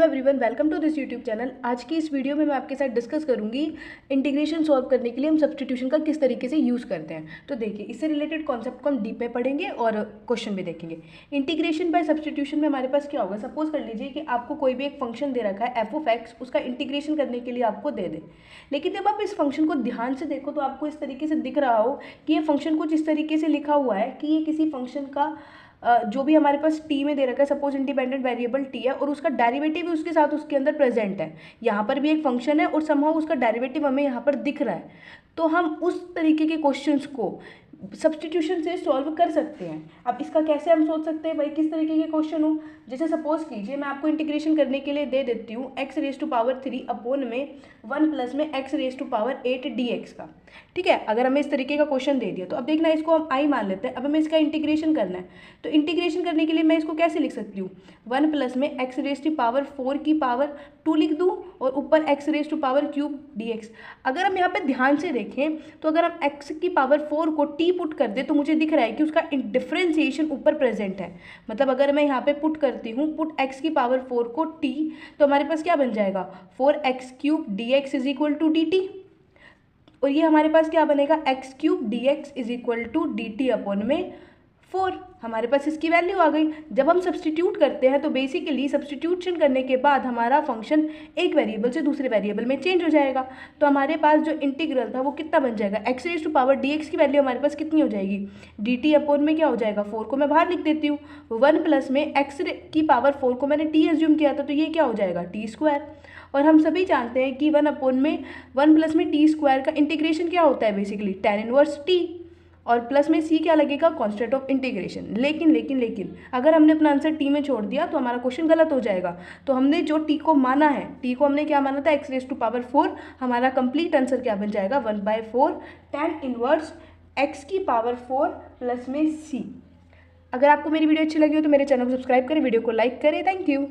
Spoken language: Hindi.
Everyone, welcome to this YouTube channel. आज की इस वीडियो में मैं आपके साथ डिस्कस करूंगी इंटीग्रेशन सॉल्व करने के लिए हम सब्स्टिट्यूशन का किस तरीके से यूज़ करते हैं। तो देखिए, इससे रिलेटेड कॉन्सेप्ट को हम डीप में पढ़ेंगे और क्वेश्चन भी देखेंगे। इंटीग्रेशन बाय सब्स्टिट्यूशन में हमारे पास क्या होगा, सपोज कर लीजिए कि आपको कोई भी एक फंक्शन दे रखा है f(x), उसका इंटीग्रेशन करने के लिए आपको दे दे। लेकिन जब आप इस फंक्शन को ध्यान से देखो तो आपको इस तरीके से दिख रहा हो कि ये फंक्शन कुछ इस तरीके से लिखा हुआ है कि ये किसी फंक्शन का जो भी हमारे पास टी में दे रखा है, सपोज इंडिपेंडेंट वेरिएबल टी है और उसका डेरिवेटिव भी उसके साथ उसके अंदर प्रेजेंट है। यहाँ पर भी एक फंक्शन है और समहाउ उसका डेरिवेटिव हमें यहाँ पर दिख रहा है। तो हम उस तरीके के क्वेश्चंस को सब्स्टिट्यूशन से सॉल्व कर सकते हैं। अब इसका कैसे हम सोच सकते हैं भाई, किस तरीके के क्वेश्चन हो। जैसे सपोज कीजिए मैं आपको इंटीग्रेशन करने के लिए दे देती हूँ x⁻³ अपॉन में 1 प्लस में x⁻8 dx का। ठीक है, अगर हमें इस तरीके का क्वेश्चन दे दिया तो अब देखना, इसको हम i मान लेते हैं। अब हमें इसका इंटीग्रेशन करना है, तो इंटीग्रेशन करने के लिए मैं इसको कैसे लिख सकती हूँ, 1 प्लस में x⁻4 की पावर 2 लिख दूँ और ऊपर x⁻³ dx। अगर हम यहाँ पे ध्यान से देखें तो अगर हम x की पावर 4 को t पुट कर दे तो मुझे दिख रहा है कि उसका डिफरेंशिएशन ऊपर प्रेजेंट है। मतलब अगर मैं यहाँ पे पुट करती हूँ, पुट x की पावर 4 को t, तो हमारे पास क्या बन जाएगा, 4x³ dx is equal to dt। और ये हमारे पास क्या बनेगा, x³ dx is equal to dt upon में 4। हमारे पास इसकी वैल्यू आ गई। जब हम सब्स्टिट्यूट करते हैं तो बेसिकली सब्स्टिट्यूशन करने के बाद हमारा फंक्शन एक वेरिएबल से दूसरे वेरिएबल में चेंज हो जाएगा। तो हमारे पास जो इंटीग्रल था वो कितना बन जाएगा, x⁻dx की वैल्यू हमारे पास कितनी हो जाएगी, dt अपॉन में क्या हो जाएगा, 4 को मैं बाहर लिख देती हूँ, 1 प्लस में x की पावर 4 को मैंने t एज्यूम किया था तो ये क्या हो जाएगा, t²। और हम सभी जानते हैं कि 1 अपॉन में 1 प्लस में t² का इंटीग्रेशन क्या होता है, बेसिकली tan इनवर्स t, और प्लस में c क्या लगेगा, कांस्टेंट ऑफ इंटीग्रेशन। लेकिन अगर हमने अपना आंसर t में छोड़ दिया तो हमारा क्वेश्चन गलत हो जाएगा। तो हमने जो t को माना है, t को हमने क्या माना था, x⁻4। हमारा कंप्लीट आंसर क्या बन जाएगा, 1/4 tan इनवर्स x की पावर 4 प्लस में c। अगर आपको मेरी वीडियो अच्छी लगी हो तो मेरे चैनल को सब्सक्राइब करें, वीडियो को लाइक करें। Thank you.